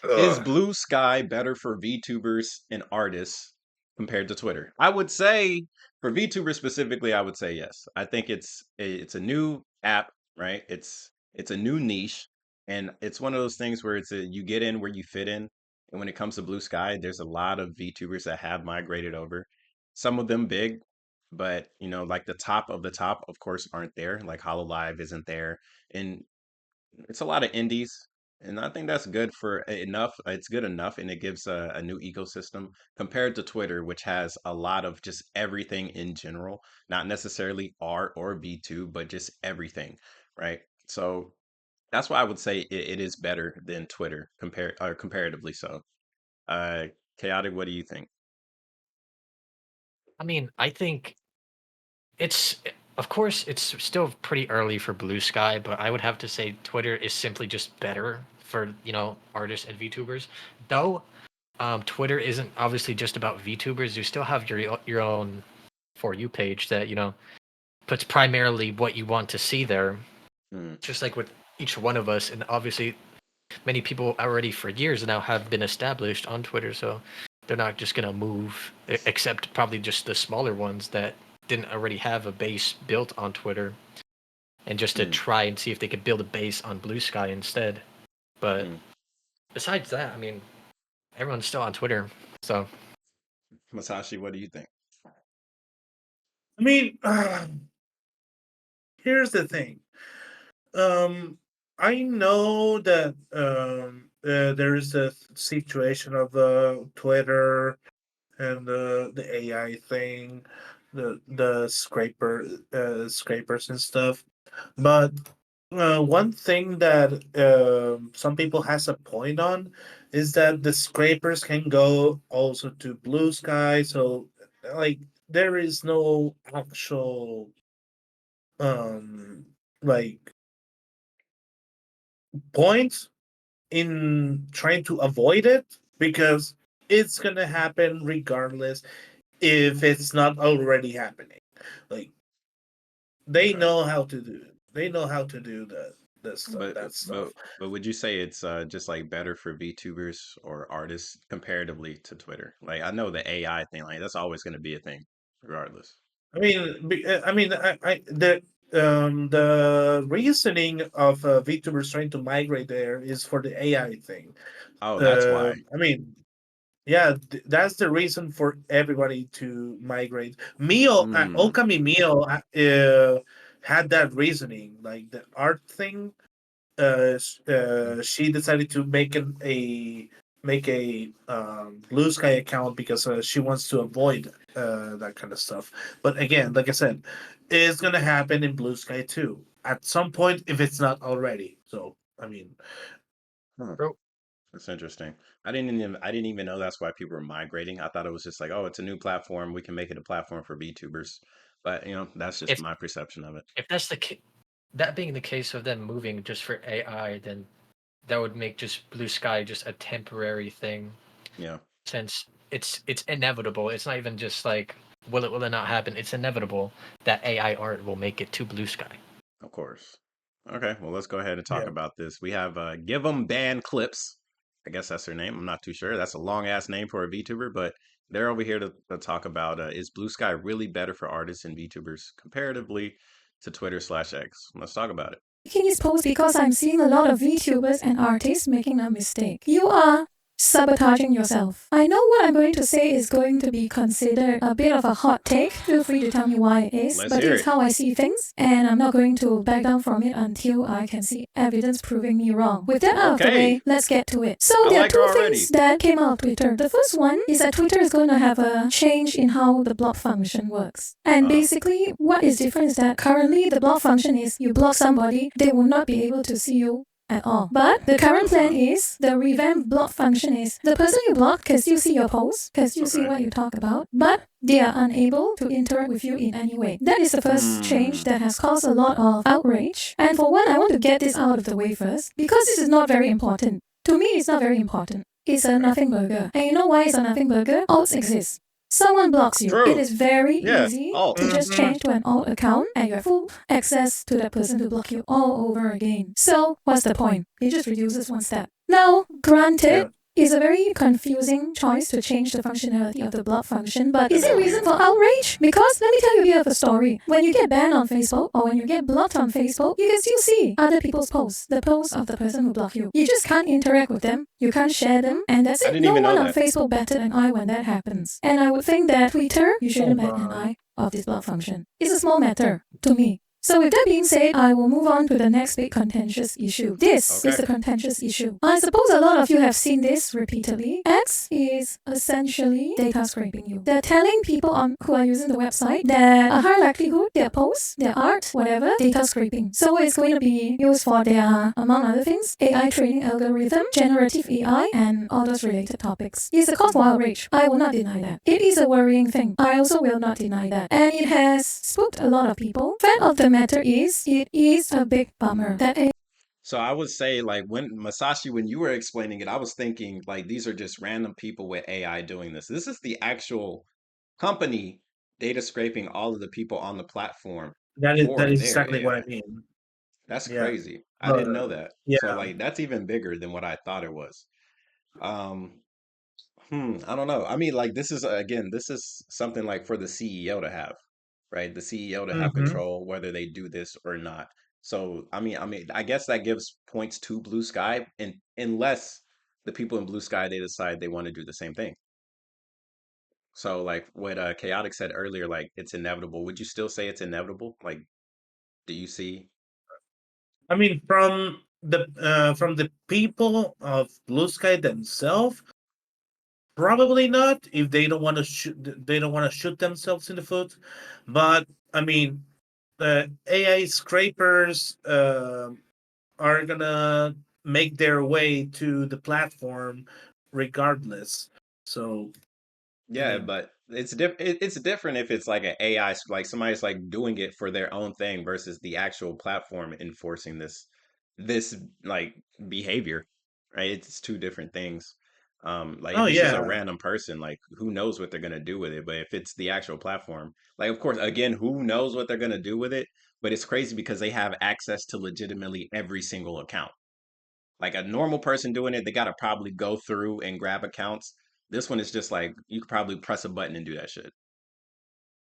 Is Ugh. Blue Sky better for VTubers and artists compared to Twitter? I would say for VTubers specifically, I would say yes. I think it's a new app, right? It's a new niche, and it's one of those things where you get in where you fit in. And when it comes to Blue Sky, there's a lot of VTubers that have migrated over. Some of them big, but like the top, of course, aren't there. Like Hololive isn't there, and it's a lot of indies, and I think that's good for enough. It's good enough, and it gives a new ecosystem compared to Twitter, which has a lot of just everything in general, not necessarily art or B2, but just everything, right? So that's why I would say it is better than Twitter comparatively so. Uh, Chaotic, what do you think? I mean, I think it's of course it's still pretty early for Blue Sky, but I would have to say Twitter is simply just better for artists and VTubers. Though Twitter isn't obviously just about VTubers. You still have your own for you page that puts primarily what you want to see there. Hmm. Just like with each one of us, and obviously many people already for years now have been established on Twitter, so they're not just gonna move, except probably just the smaller ones that didn't already have a base built on Twitter, and just to Hmm. try and see if they could build a base on Blue Sky instead. But Hmm. besides that, I mean, everyone's still on Twitter, so Masashi, what do you think? I mean, here's the thing. Um, I know that there is a situation of Twitter and the AI thing, the scrapers and stuff. But one thing that some people has a point on is that the scrapers can go also to Blue Sky. So like there is no actual um like point in trying to avoid it because it's gonna happen regardless if it's not already happening. Like they Okay. know how to do it. They know how to do But that but stuff. but would you say it's just like better for VTubers or artists comparatively to Twitter? Like I know the AI thing, like that's always going to be a thing, regardless. The reasoning of VTubers trying to migrate there is for the AI thing. Oh, that's why. I mean, yeah, that's the reason for everybody to migrate. Mm, Okami Mio had that reasoning, like the art thing. She decided to make a Blue Sky account because she wants to avoid that kind of stuff. But again, like I said, it's gonna happen in Blue Sky too at some point if it's not already. So I mean, huh, bro, that's interesting. I didn't even know that's why people were migrating. I thought it was just like, oh, it's a new platform. We can make it a platform for VTubers. But that's just if my perception of it. if that's that being the case of them moving just for AI, then that would make just Blue Sky just a temporary thing, Yeah, since it's inevitable. It's not even just like will it not happen. It's inevitable that AI art will make it to Blue Sky. of course. Okay, well, let's go ahead and talk yeah. about this. We have Give 'em Band Clips. I guess that's their name. I'm not too sure. That's a long ass name for a VTuber, but they're over here to talk about is Blue Sky really better for artists and VTubers comparatively to Twitter/X? Let's talk about it. Making this post because I'm seeing a lot of VTubers and artists making a mistake. You are sabotaging yourself. I know what I'm going to say is going to be considered a bit of a hot take. Feel free to tell me why it is, Let's but hear it's it. how I see things, and I'm not going to back down from it until I can see evidence proving me wrong. With that out of the Okay, way, let's get to it. So I there are like her two things already. that came out of Twitter. The first one is that Twitter is going to have a change in how the block function works. And Uh, basically, what is different is that currently the block function is you block somebody, they will not be able to see you at all. But the current plan okay, is the revamped block function is the person you block can still see your post, can still see okay. what you talk about, but they are unable to interact with you in any way. That is the first change Hmm. that has caused a lot of outrage. And for one, I want to get this out of the way first because this is not very important. To me, it's not very important. It's a Okay. nothing burger. And you know why it's a nothing burger? Alts exist. Someone blocks you. It True. is very Yeah. easy to Alts. just Hmm. change to an alt account and you have full access to that person to block you all over again. So, what's the point? It just reduces one step. Now, granted, Yeah. it's a very confusing choice to change the functionality of the block function, but is it reason for outrage? Because let me tell you a bit of a story. When you get banned on Facebook or when you get blocked on Facebook, you can still see other people's posts, the posts of the person who blocked you. You just can't interact with them, you can't share them, and that's I it. didn't No even know one on that. Facebook batted an eye when that happens. And I would think that Twitter, you shouldn't Oh, bat an wow. eye of this block function. It's a small matter to me. So with that being said, I will move on to the next big contentious issue. This is Okay. the contentious issue. I suppose a lot of you have seen this repeatedly. X is essentially data scraping you. They're telling people who are using the website that a high likelihood their posts, their art, whatever, data scraping. So it's going to be used for their, among other things, AI training algorithm, generative AI, and all those related topics. It's a cause for outrage. I will not deny that. It is a worrying thing. I also will not deny that. And it has spooked a lot of people. Fact of the matter is, it is a big bummer that So I would say, like, when Masashi, when you were explaining it, I was thinking like these are just random people with AI doing this. This is the actual company data scraping all of the people on the platform That for is their exactly what I AI. mean. That's Yeah. crazy. I didn't know that. So Yeah. like that's even bigger than what I thought it was. Um, I don't know. I mean, like this is again, this is something like for the CEO to have, right? The CEO to have Mm-hmm. control whether they do this or not. So I guess that gives points to Blue Sky, and unless the people in Blue Sky they decide they want to do the same thing. So like what Chaotic said earlier, like it's inevitable. Would you still say it's inevitable? Like, do you see? I mean, from the people of Blue Sky themselves, probably not. If they don't want to shoot, they don't want to shoot themselves in the foot. But I mean, AI scrapers are gonna make their way to the platform regardless. So I Yeah, mean, but it's different if it's like an AI, like somebody's like doing it for their own thing versus the actual platform enforcing this like behavior, right? It's two different things. Like oh if it's just a yeah, random person, like who knows what they're gonna do with it? But if it's the actual platform, like of course, again, who knows what they're gonna do with it? But it's crazy because they have access to legitimately every single account. Like a normal person doing it, they gotta probably go through and grab accounts. This one is just like you could probably press a button and do that shit.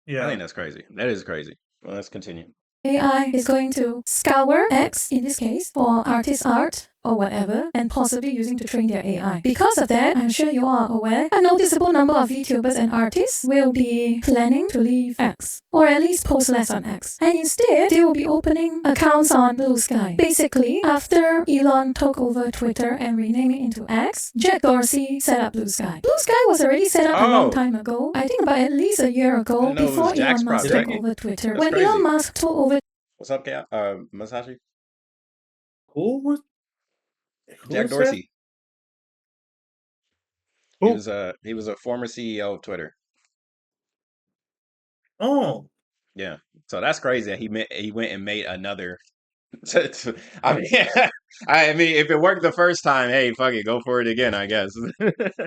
I yeah. think that's crazy. That is crazy. Well, let's continue. AI is going to scour X, in this case, for artist art or whatever, and possibly using to train their AI. Because of that, I'm sure you are aware, a noticeable number of VTubers and artists will be planning to leave X, or at least post less on X. And instead, they will be opening accounts on BlueSky. Basically, after Elon took over Twitter and renamed it into X, Jack Dorsey set up BlueSky. BlueSky was already set up a long Oh, time ago, I think about at least a year I ago, didn't know it was before Jack's Elon Musk project. took over Twitter. That's When Elon crazy. Musk took over What's up, Masashi? Who was who Jack was that? Dorsey. Who? He was a former CEO of Twitter. Oh, Yeah. So that's crazy that he went and made another. I mean, I mean, if it worked the first time, hey, fuck it, go for it again, I guess.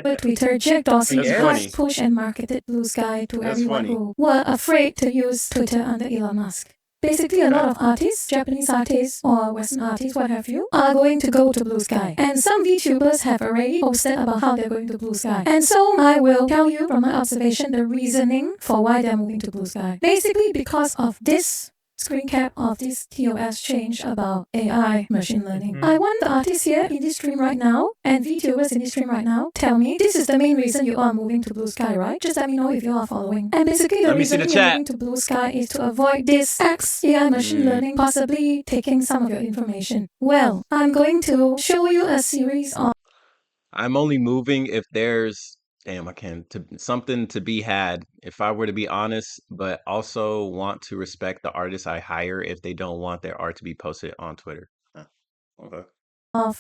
Twitter, Jack I Dorsey That's guess. funny. has pushed and marketed BlueSky to That's everyone funny. who were afraid to use Twitter under Elon Musk. Basically, a lot of artists, Japanese artists or Western artists, what have you, are going to go to BlueSky. And some VTubers have already posted about how they're going to BlueSky. And so I will tell you from my observation the reasoning for why they're moving to BlueSky. Basically, because of this screen cap of this TOS change about AI machine learning. Mhm. I want the artists here in this stream right now and VTubers in this stream right now tell me this is the main reason you are moving to BlueSky, right? Just let me know if you are following. And basically the Let me see reason the you're chat. moving to BlueSky is to avoid this X AI machine learning possibly taking some of your information. Well, I'm going to show you a series of I'm only moving if there's damn I can to something to be had if I were to be honest, but also want to respect the artists I hire if they don't want their art to be posted on Twitter. Huh, okay.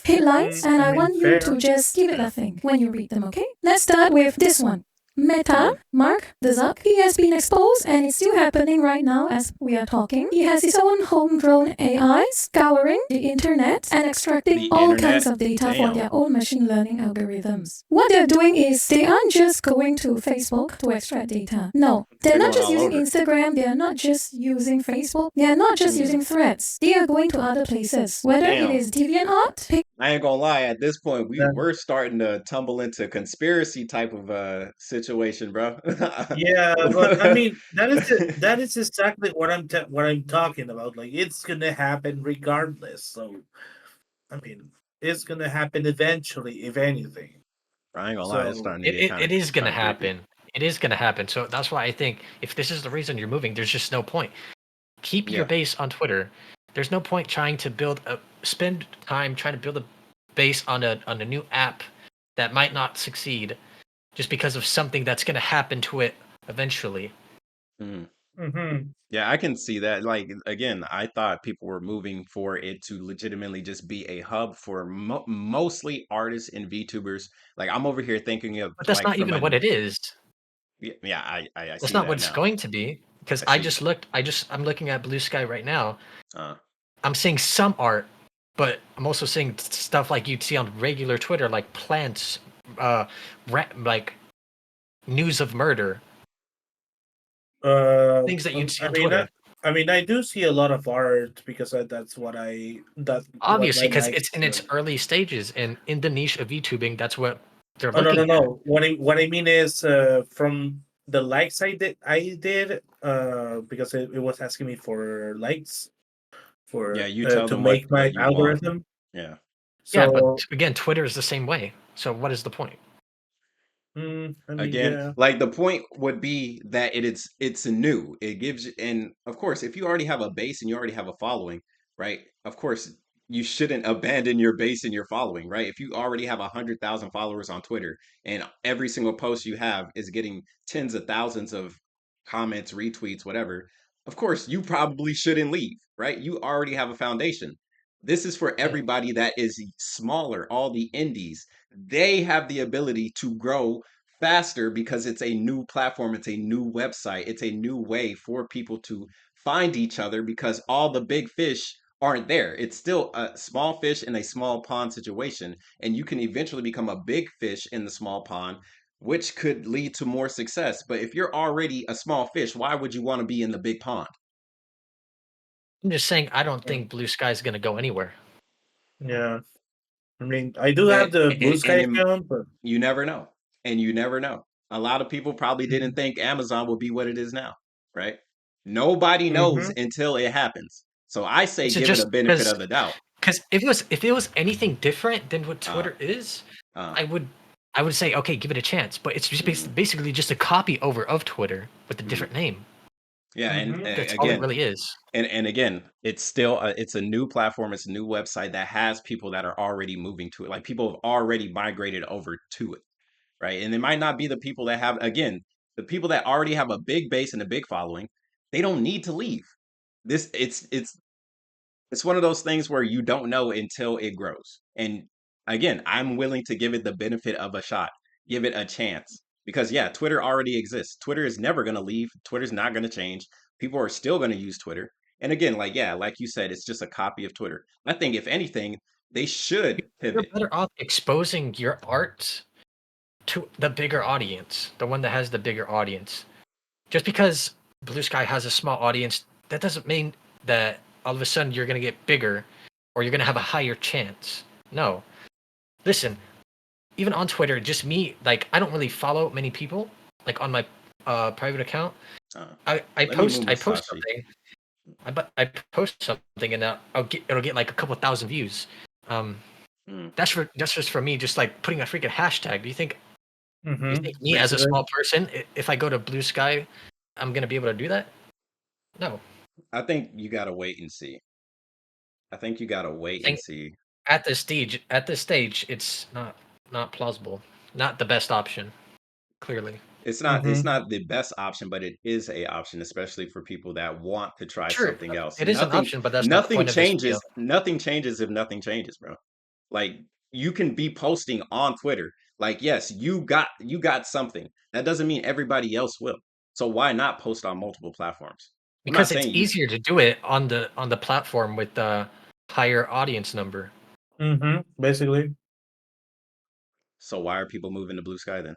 headlines and I I mean, want you to fair. just give it a think when you read them, okay? Let's start with this one. Meta, Mark Zuck, he has been exposed and it's still happening right now as we are talking. He has his own homegrown AI scouring the internet and extracting The all internet? kinds of data for Damn. their own machine learning algorithms. What they're doing is they aren't just going to Facebook to extract data. No, they're not They're just going using all over. Instagram, they're not just using Facebook, they're not just using Threads. They are going to other places. Whether Damn. it is DeviantArt, I ain't gonna lie, at this point, Yeah. we're starting to tumble into conspiracy type of situation, bro. Yeah, but I mean that is exactly what I'm talking about. Like it's gonna happen regardless. So I mean, it's gonna happen eventually, if anything. I ain't gonna lie, it's So starting to get It is going to kind of creepy. happen. It is going to happen. So that's why I think if this is the reason you're moving, there's just no point. Keep your Yeah. base on Twitter. There's no point trying to spend time trying to build a base on a new app that might not succeed just because of something that's going to happen to it eventually. Mhm. mhm. Yeah, I can see that. Like again, I thought people were moving for it to legitimately just be a hub for mostly artists and VTubers. Like I'm over here thinking of But that's like not from even a what it is. yeah, I That's see not what that it's now. going to be. Because I I see. just looked. I'm looking at BlueSky right now. Uh, I'm seeing some art, but I'm also seeing stuff like you'd see on regular Twitter, like plants, like news of murder, things that you'd see on Twitter. I mean, I do see a lot of art because that's what Obviously, I because like. it's in its early stages, and in the niche of VTubing, that's what they're Oh no looking at. no! What I mean is from the likes I did because it was asking me for likes yeah, for you tell to them make my what you want. algorithm. Yeah. Yeah, but So again, Twitter is the same way. So what is the point? I mean, Again, yeah. like the point would be that it's new. It gives you, and of course, if you already have a base and you already have a following, right? Of course, you shouldn't abandon your base and your following, right? If you already have 100,000 followers on Twitter and every single post you have is getting tens of thousands of comments, retweets, whatever, of course, you probably shouldn't leave, right? You already have a foundation. This is for And everybody that is smaller, all the indies. They have the ability to grow faster because it's a new platform, it's a new website, it's a new way for people to find each other because all the big fish aren't there. It's still a small fish in a small pond situation, and you can eventually become a big fish in the small pond, which could lead to more success. But if you're already a small fish, why would you want to be in the big pond? I'm just saying, I don't think Blue Sky is going to go anywhere. Yeah. I mean, I do And, have the Blue and, Sky and account, but you never know. And you never know. A lot of people probably didn't mm-hmm. think Amazon would be what it is now, right? Nobody knows Mm-hmm. until it happens. So I say It's give it just a benefit of the doubt. because if it was anything different than what Uh, Twitter is, uh, I would say okay, give it a chance. But it's just mhm, basically just a copy over of Twitter with a mhm. different name. Yeah, and Mm-hmm. That's all it again, really is. and again, it's still it's a new platform, it's a new website that has people that are already moving to it. Like people have already migrated over to it, right? And it might not be the people that have again, the people that already have a big base and a big following, they don't need to leave. This it's one of those things where you don't know until it grows. And again, I'm willing to give it the benefit of a shot, give it a chance. Because yeah, Twitter already exists. Twitter is never going to leave. Twitter's not going to change. People are still going to use Twitter. And again, like yeah, like you said, it's just a copy of Twitter. I think if anything, they should You're pivot. better off exposing your art to the bigger audience, the one that has the bigger audience. Just because Blue Sky has a small audience, that doesn't mean that all of a sudden you're gonna get bigger or you're gonna have a higher chance. No. Listen, even on Twitter, just me, like I don't really follow many people, like on my private account. Uh, I let me move post Masashi. something. I post something and it'll get like a couple thousand views. Mm. That's just for me, just like putting a freaking hashtag. Do you Mm-hmm. think me as a Basically. small person, if I go to Blue Sky, I'm gonna be able to do that? No. I think you gotta wait and see. I think you gotta I wait and think see. at this stage, it's not plausible, not the best option. Clearly, It's Mm-hmm. not the best option, but it is a option, especially for people that want to try true, something else. it is an option, but that's not the point of this video. Nothing changes if nothing changes, bro. Like you can be posting on Twitter. Like, yes, you got something. That doesn't mean everybody else will. So why not post on multiple platforms? I'm not Because it's saying you. easier to do it on the platform with the higher audience number. Basically. So why are people moving to BlueSky then?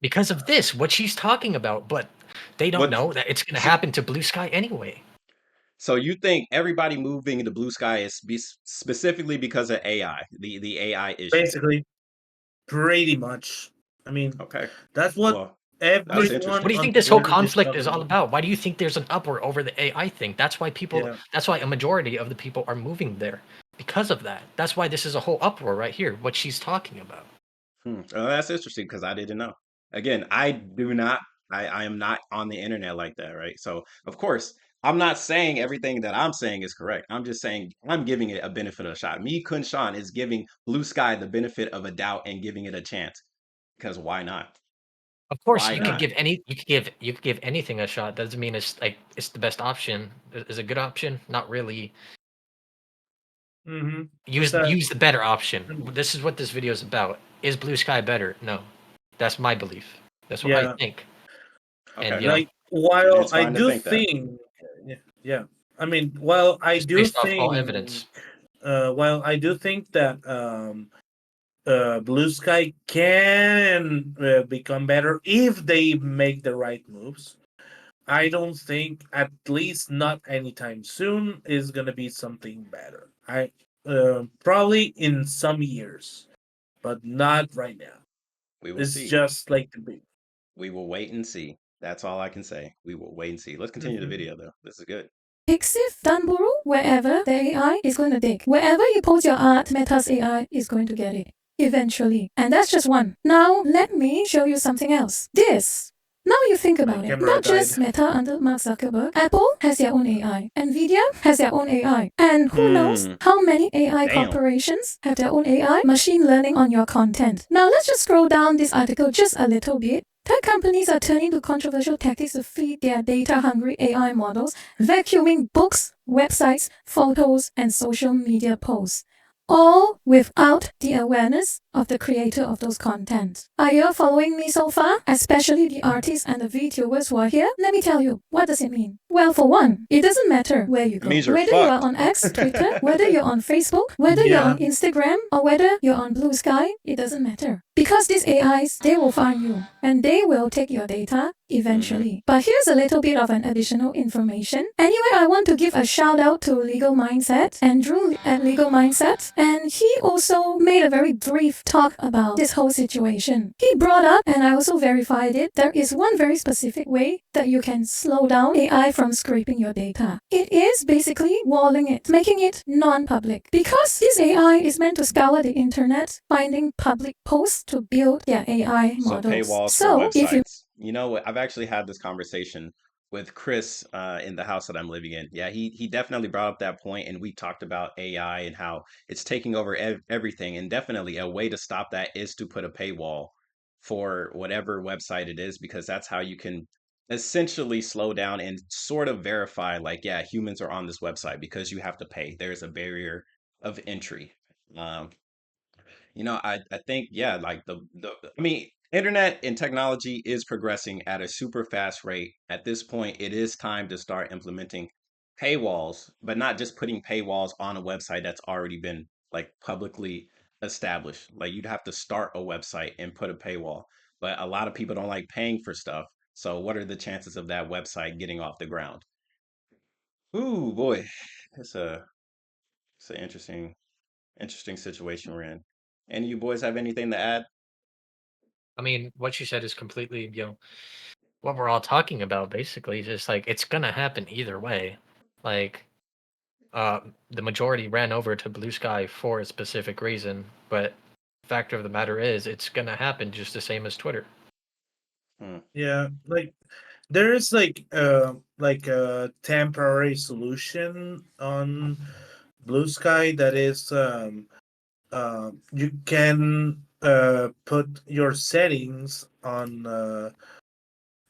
Because of this, what she's talking about, but they don't What? know that it's going to happen to BlueSky anyway. So you think everybody moving into BlueSky is specifically because of AI, the AI issue? Basically, pretty much. I mean, Okay. that's what Well, that's everyone What do you interesting. on think this whole Twitter is conflict talking is all about? Why do you think there's an uproar over the AI thing? That's why Yeah. that's why a majority of the people are moving there because of that. That's why this is a whole uproar right here, what she's talking about. That's interesting because I didn't know. Again, I do not. I am not on the internet like that, right? So of course, I'm not saying everything that I'm saying is correct. I'm just saying I'm giving it a benefit of a shot. Me, KhunShawn, is giving BlueSky the benefit of a doubt and giving it a chance. Because why not? Of course, Why not? you could give anything a shot. Doesn't mean it's like it's the best option. Is a good option? Not really. It's that Use the better option. This is what this video is about. Is BlueSky better? No. That's my belief. That's what I yeah. think. Okay. And you know, Like while It's I fine to do think that. think yeah. I mean while I just do based off all think evidence. while I do think that Blue Sky can become better if they make the right moves. I don't think, at least not anytime soon, is gonna be something better. I probably in some years, but not right now. We will It's see. just like the big. We will wait and see. That's all I can say. We will wait and see. Let's continue the video though. This is good. Pixiv Dunburu, wherever the AI is going to dig. Wherever you post your art, Meta's AI is going to get it. Eventually. And that's just one. Now, let me show you something else. This. Now you think My about it. camera Not just died. Meta under Mark Zuckerberg. Apple has their own AI. Nvidia has their own AI. And who knows how many AI Damn. corporations have their own AI machine learning on your content. Now let's just scroll down this article just a little bit. Tech companies are turning to controversial tactics to feed their data-hungry AI models, vacuuming books, websites, photos, and social media posts, all without the awareness of the creator of those content. Are you following me so far? Especially the artists and the VTubers who are here? Let me tell you, what does it mean? Well, for one, it doesn't matter where you It go. means you're Whether you are fucked. on X, Twitter, whether you're on Facebook, whether you're Yeah. on Instagram, or whether you're on Blue Sky, it doesn't matter. Because these AIs, they will find you, and they will take your data eventually. But here's a little bit of an additional information. Anyway, I want to give a shout out to Legal Mindset, Andrew at Legal Mindset, and he also made a very brief talk about this whole situation. He brought up, and I also verified it, there is one very specific way that you can slow down AI from scraping your data. It is basically walling it, making it non-public. Because this AI is meant to scour the internet, finding public posts to build their AI So models. paywalls So for if you websites. You know what? I've actually had this conversation with Chris in the house that I'm living in. Yeah, he definitely brought up that point, and we talked about AI and how it's taking over everything. And definitely a way to stop that is to put a paywall for whatever website it is, because that's how you can essentially slow down and sort of verify, like, yeah, humans are on this website because you have to pay. There's a barrier of entry. Um, I think, yeah, like I mean, internet and technology is progressing at a super fast rate. At this point, it is time to start implementing paywalls, but not just putting paywalls on a website that's already been like publicly established. Like you'd have to start a website and put a paywall. But a lot of people don't like paying for stuff. So what are the chances of that website getting off the ground? Ooh, boy. It's a it's an interesting situation we're in. Any of you boys have anything to add? I mean, what you said is completely, what we're all talking about basically. Just like it's gonna happen either way. Like the majority ran over to Blue Sky for a specific reason, but fact of the matter is it's gonna happen just the same as Twitter. Yeah, like there is like a temporary solution on Blue Sky that is you can put your settings on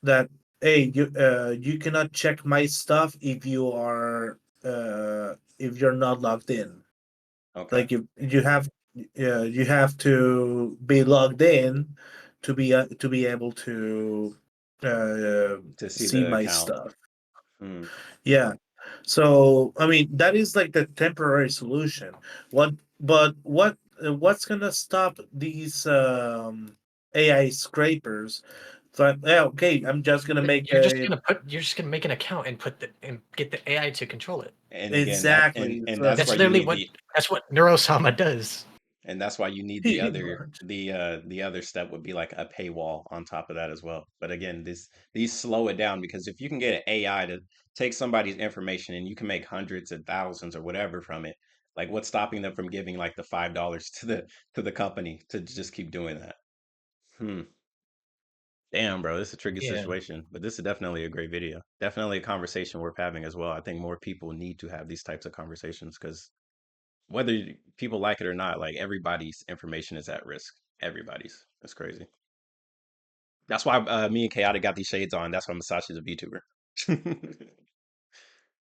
that. Hey, you cannot check my stuff if you're not logged in. Okay. Like you have you have to be logged in to be able to to see see the my account. stuff. Hmm. Yeah. So I mean that is like the temporary solution. What's gonna stop these AI scrapers? So yeah, okay, I'm just gonna make You're just gonna make an account and get the AI to control it. And again, exactly. and So that's That's why you literally need the that's what Neurosama does. and that's why you need the pretty other much. the other step would be like a paywall on top of that as well. But again, these slow it down because if you can get an AI to take somebody's information and you can make hundreds of thousands or whatever from it, like what's stopping them from giving like the $5 to the company to just keep doing that? Hmm. Damn, bro, this is a tricky Yeah. situation, but this is definitely a great video. Definitely a conversation worth having as well. I think more people need to have these types of conversations because whether people like it or not, like everybody's information is at risk. Everybody's. That's crazy. That's why me and Chaotic got these shades on. That's why Masashi's a VTuber.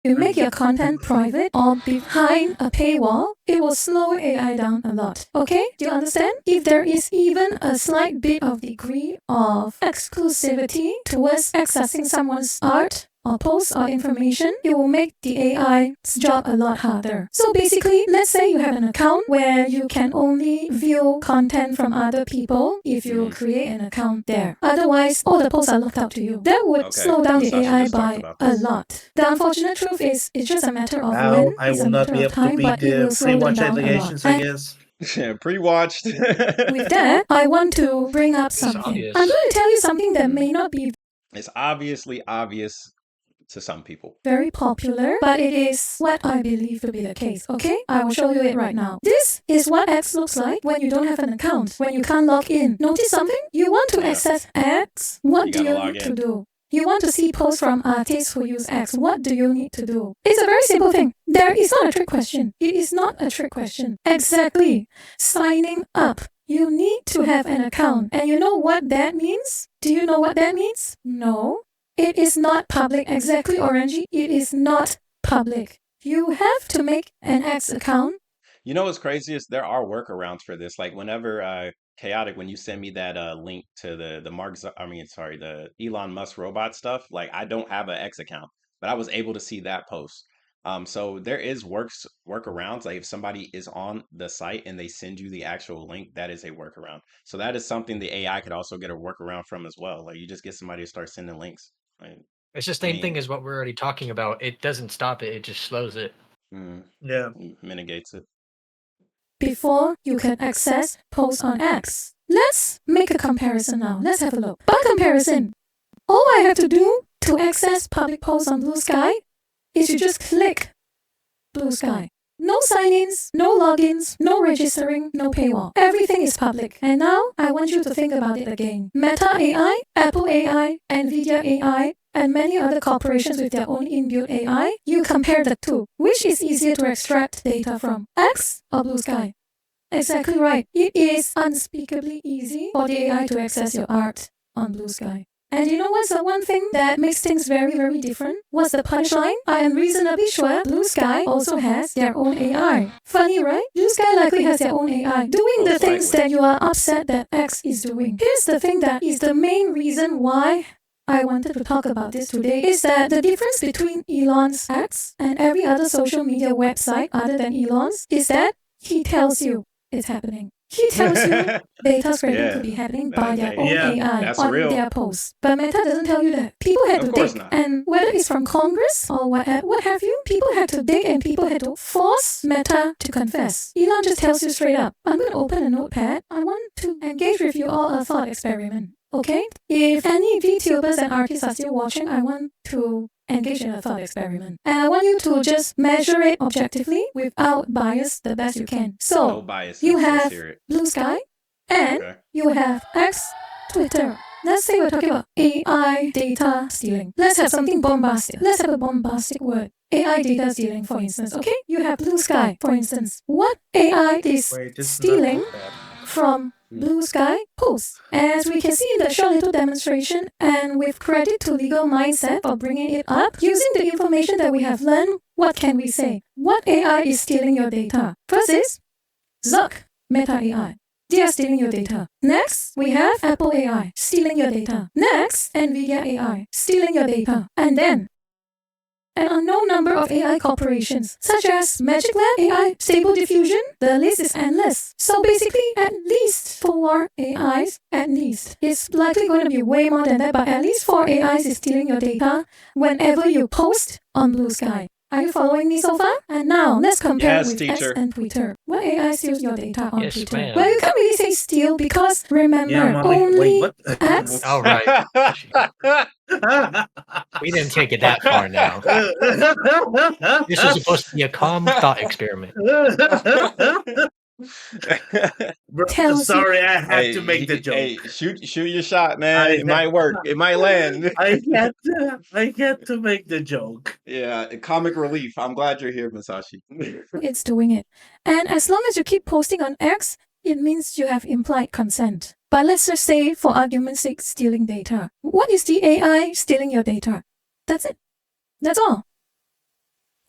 You make your content private or behind a paywall, it will slow AI down a lot. Okay? Do you understand? If there is even a slight bit of degree of exclusivity towards accessing someone's art or posts or information, it will make the AI's job a lot harder. So basically, let's say you have an account where you can only view content from other people if you create an account there. Otherwise, all the posts are locked out to you. That would Okay, slow down the Masashi AI just talked by about a this. lot. The unfortunate truth is, it's just a matter of Now when, I it's will a not matter be of able to time, beat but it the will slow them pre-watch down a lot. allegations, I guess. Yeah, pre-watched. With that, I want to bring up something. obvious. I'm going to tell you something that may not be It's obviously obvious to some people. very popular, but it is what I believe to be the case, okay? I will show you it right now. This is what X looks like when you don't have an account, when you can't log in. Notice something? You want to Yeah. access X, what You do gotta you log need in. to do? You want to see posts from artists who use X, what do you need to do? It's a very simple thing. There is not a trick question. It is not a trick question. Exactly. Signing up. You need to have an account. And you know what that means? Do you know what that means? No. It is not public, exactly, Orangey. It is not public. You have to make an X account. You know what's crazy is there are workarounds for this. Like whenever Chaotic, when you send me that link to the the Elon Musk robot stuff, like I don't have an X account, but I was able to see that post. So there is workarounds. Like if somebody is on the site and they send you the actual link, that is a workaround. So that is something the AI could also get a workaround from as well. Like you just get somebody to start sending links. Like, It's the I same thing mean, as what we're already talking about. It doesn't stop it, it just slows it. Yeah. mitigates it. Before you can access posts on X. Let's make a comparison now. Let's have a look. By comparison, all I have to do to access public posts on BlueSky is to just click BlueSky. No sign-ins, no logins, no registering, no paywall. Everything is public. And now I want you to think about it again. Meta AI, Apple AI, Nvidia AI, and many other corporations with their own inbuilt AI, you compare the two. Which is easier to extract data from, X or BlueSky? Exactly right. It is unspeakably easy for the AI to access your art on BlueSky. And you know what's the one thing that makes things very, very different? What's the punchline? I am reasonably sure BlueSky also has their own AI. Funny, right? BlueSky likely has their own AI, doing the Most things likely. that you are upset that X is doing. Here's the thing that is the main reason why I wanted to talk about this today is that the difference between Elon's X and every other social media website other than Elon's is that he tells you it's happening. He tells you data scraping Yeah, could be happening by their hey, own Yeah, AI that's on real. their posts. But Meta doesn't tell you that. People had Of to course dig. not. And whether it's from Congress or what have you, people had to dig and people had to force Meta to confess. Elon just tells you straight up, I'm going to open a notepad. I want to engage with you all a thought experiment. Okay? If any VTubers and artists are still watching, I want to engage in a thought experiment. And I want you to just measure it objectively without bias the best you can. So, No biases. you Let's have hear it. BlueSky and Okay. you have X, Twitter. Let's say we're talking about AI data stealing. Let's have something bombastic. Let's have a bombastic word. AI data stealing, for instance. Okay? You have BlueSky, for instance. What AI is Wait, this is stealing not bad. from BlueSky posts? As we can see in the short little demonstration, and with credit to Legal Mindset for bringing it up, using the information that we have learned, what can we say? What AI is stealing your data? First is Zuck. Meta AI. They are stealing your data. Next, we have Apple AI, stealing your data. Next, NVIDIA AI, stealing your data. And then, an unknown number of AI corporations, such as Magic Lab AI, Stable Diffusion. The list is endless. So basically, at least 4 AIs, at least. It's likely going to be way more than that, but at least 4 AIs is stealing your data whenever you post on BlueSky. Are you following me so far? And now, let's compare Yes, with X teacher. and Twitter. What AI steals your data on Yes, Twitter? ma'am. Well, you can't really say steal because remember, Yeah, mommy. only Wait, what? X. All right. We didn't take it that far now. This was supposed to be a calm thought experiment. Bro, Tells you- sorry, I had to make the joke. Hey, shoot your shot, man. I It might work. It might land. I had to make the joke. Yeah, comic relief. I'm glad you're here, Masashi. It's doing it. And as long as you keep posting on X, it means you have implied consent. But let's just say, for argument's sake, stealing data. What is the AI stealing your data? That's it. That's all.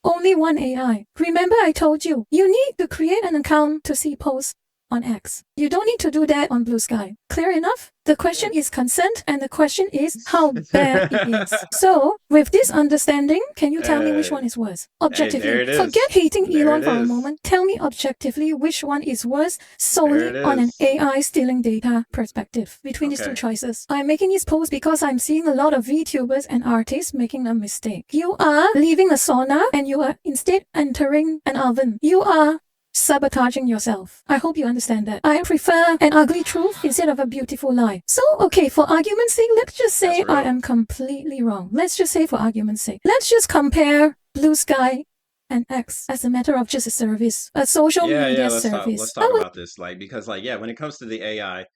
Only one AI. Remember I told you, you need to create an account to see posts on X. You don't need to do that on BlueSky. Clear enough? The question is consent, and the question is how bad it is. So, with this understanding, can you tell me which one is worse? Objectively, there it is. forget hating There Elon it for a is. moment. Tell me objectively which one is worse There solely it on an is. AI stealing data perspective. Between these two Okay. choices, I'm making this post because I'm seeing a lot of VTubers and artists making a mistake. You are leaving a sauna and you are instead entering an oven. You are sabotaging yourself. I hope you understand that. I prefer an ugly truth instead of a beautiful lie. So, okay, for argument's sake, let's just say That's real. I am completely wrong. Let's just say for argument's sake. Let's just compare BlueSky and X as a matter of just a service, a social media Let's service. talk about this, because when it comes to the AI,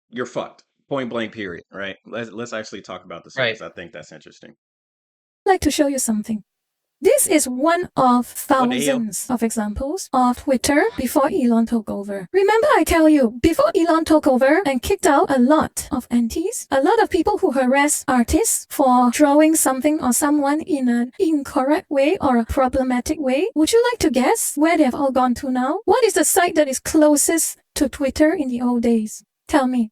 you're fucked. Point blank, period. Right? Let's actually talk about the service. Right. I think that's interesting. I'd like to show you something. This is one of What the hell? thousands of examples of Twitter before Elon took over. Remember I tell you, before Elon took over and kicked out a lot of antis, a lot of people who harass artists for drawing something or someone in an incorrect way or a problematic way, would you like to guess where they've all gone to now? What is the site that is closest to Twitter in the old days? Tell me.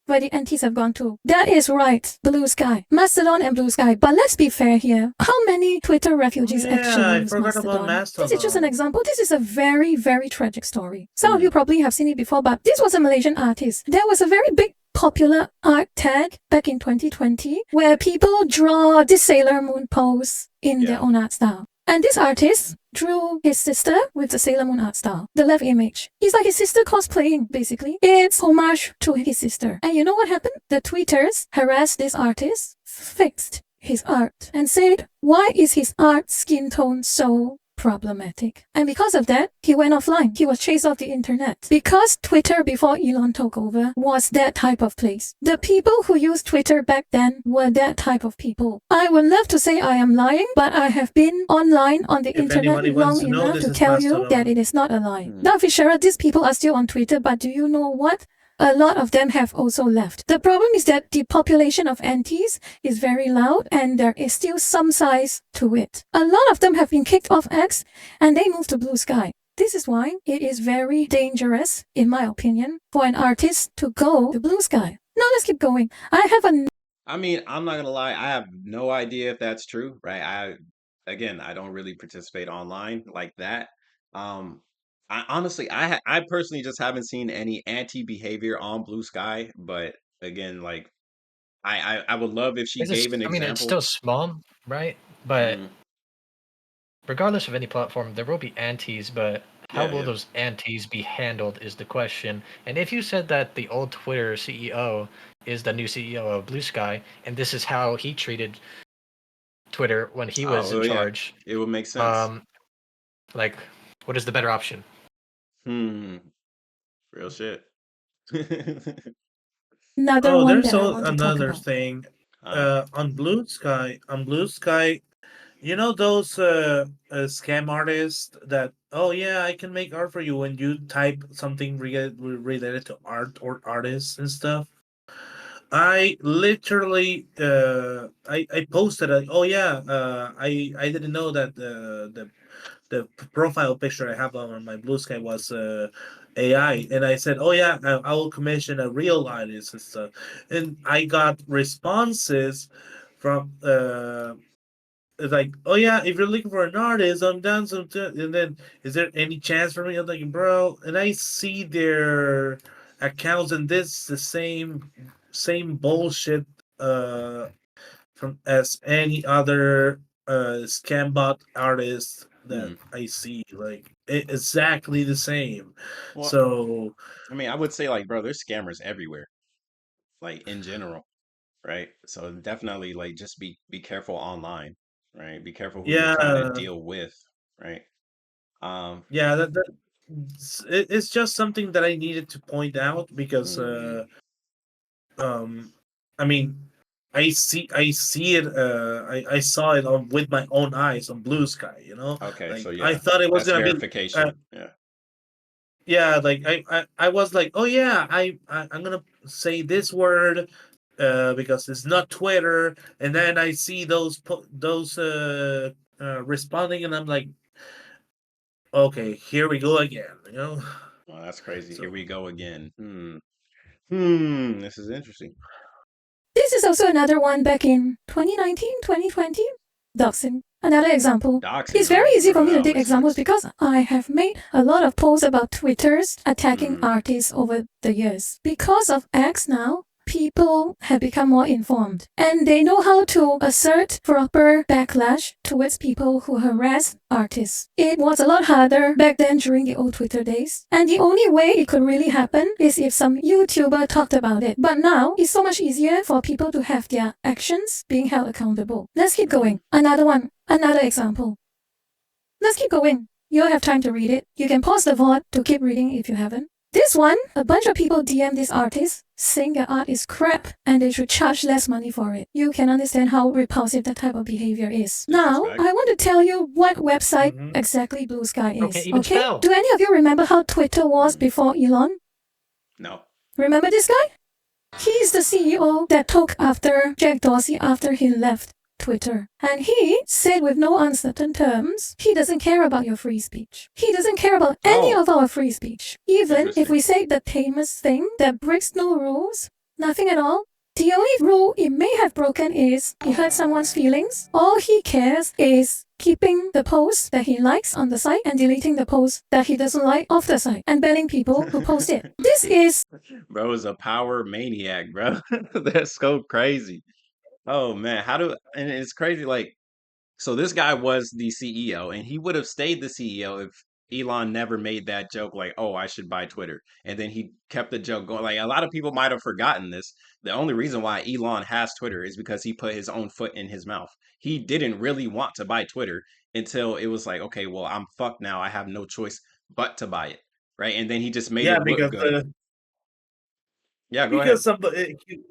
Where the antis have gone to. That is right, BlueSky. Mastodon and BlueSky. But let's be fair here. How many Twitter refugees actually I use forgot about Mastodon? This is just an Mastodon. example. This is a very, very tragic story. Some of you probably have seen it before, but this was a Malaysian artist. There was a very big popular art tag back in 2020 where people draw this Sailor Moon pose in their Yeah. own art style. And this artist drew his sister with the Sailor Moon art style. The left image. He's like his sister cosplaying, basically. It's homage to his sister. And you know what happened? The tweeters harassed this artist, fixed his art, and said, why is his art skin tone so problematic? And because of that, he went offline. He was chased off the internet. Because Twitter before Elon took over was that type of place. The people who used Twitter back then were that type of people. I would love to say I am lying, but I have been online on the If internet anybody wants long to know, enough this to is tell you Mastodon. that it is not a lie. Now, Fisher, these people are still on Twitter, but do you know what? A lot of them have also left. The problem is that the population of antis is very loud and there is still some size to it. A lot of them have been kicked off X and they moved to BlueSky. This is why it is very dangerous, in my opinion, for an artist to go to BlueSky. Now let's keep going. I have a I mean, I'm not gonna lie. I have no idea if that's true, right? I don't really participate online like that. I honestly, I personally just haven't seen any anti-behavior on BlueSky. But again, like, I would love if she This is, gave an I mean, it's example. still small, right? But Mhm. regardless of any platform, there will be antis, but how Yeah, will yeah. those antis be handled is the question. And if you said that the old Twitter CEO is the new CEO of BlueSky, and this is how he treated Twitter when he was in Oh, yeah, charge, it would make sense. like, what is the better option? Hmm, real shit. another Oh, one there's that I want to talk another about. thing. Uh, On BlueSky, you know those scam artists that, oh yeah, I can make art for you when you type something related to art or artists and stuff. I literally I posted oh yeah, I didn't know that the profile picture I have on my BlueSky was AI, and I said, "Oh yeah, I will commission a real artist and stuff," and I got responses from it's like, "Oh yeah, if you're looking for an artist, I'm down some," and then, "Is there any chance for me?" I'm like, "Bro," and I see their accounts, and this the same bullshit uh from as any other scam bot artist that Hmm. I see, like exactly the same. Well, So I mean, I would say like, bro, there's scammers everywhere, like in general, right? So definitely like just be careful online, right? Be careful who you're trying to yeah, deal with, right? Um, yeah, it's just something that I needed to point out because mm, um I mean I see it I saw it on with my own eyes on Blue Sky, okay, so like I yeah, thought it was that's gonna be verification. Yeah. yeah, like I was like, oh yeah, I'm gonna say this word because it's not Twitter, and then I see those responding, and I'm like, okay, here we go again. Well, that's crazy. Here So we go again. This is interesting. This is also another one back in 2019, 2020. Doxing. Another example. Doxing. It's very Oh, easy bro, for me that to take always examples sucks. because I have made a lot of posts about Twitters attacking Mm, artists over the years. Because of X now, people have become more informed and they know how to assert proper backlash towards people who harass artists. It was a lot harder back then during the old Twitter days, and the only way it could really happen is if some YouTuber talked about it. But now it's so much easier for people to have their actions being held accountable. Let's keep mm. going. Another one, another example. Let's keep going. You'll have time to read it. You can pause the VOD to keep reading if you haven't. This one, a bunch of people DM this artist saying their art is crap and they should charge less money for it. You can understand how repulsive that type of behavior is. Now, Disrespect. I want to tell you what website hmm exactly Blue Sky Bro can't is, even okay? spell. Do any of you remember how Twitter was Mm, before Elon? no. Remember this guy? He's the CEO that took after Jack Dorsey after he left Twitter. And he said with no uncertain terms, he doesn't care about your free speech. He doesn't care about any Oh, of our free speech. Even if interesting. we say the famous thing that breaks no rules, nothing at all. The only rule it may have broken is he hurt someone's feelings. All he cares is keeping the posts that he likes on the site and deleting the posts that he doesn't like off the site and banning people who post it. This is Bro is a power maniac, bro. That's so crazy. Oh man, and it's crazy like so this guy was the CEO and he would have stayed the CEO if Elon never made that joke like, "Oh, I should buy Twitter." And then he kept the joke going. Like a lot of people might have forgotten this. The only reason why Elon has Twitter is because he put his own foot in his mouth. He didn't really want to buy Twitter until it was like, "Okay, well, I'm fucked now. I have no choice but to buy it." Right? And then he just made yeah, it look good. Yeah, go ahead. because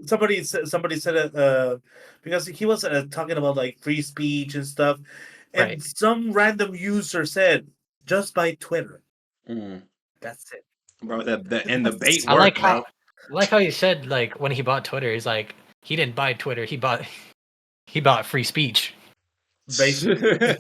somebody said it because he was talking about like free speech and stuff, Right. and some random user said just by Twitter. Mm. That's it. Bro, and the bait That's I like worked, how bro. he said like when he bought Twitter, he's like he didn't buy Twitter, he bought free speech. basically.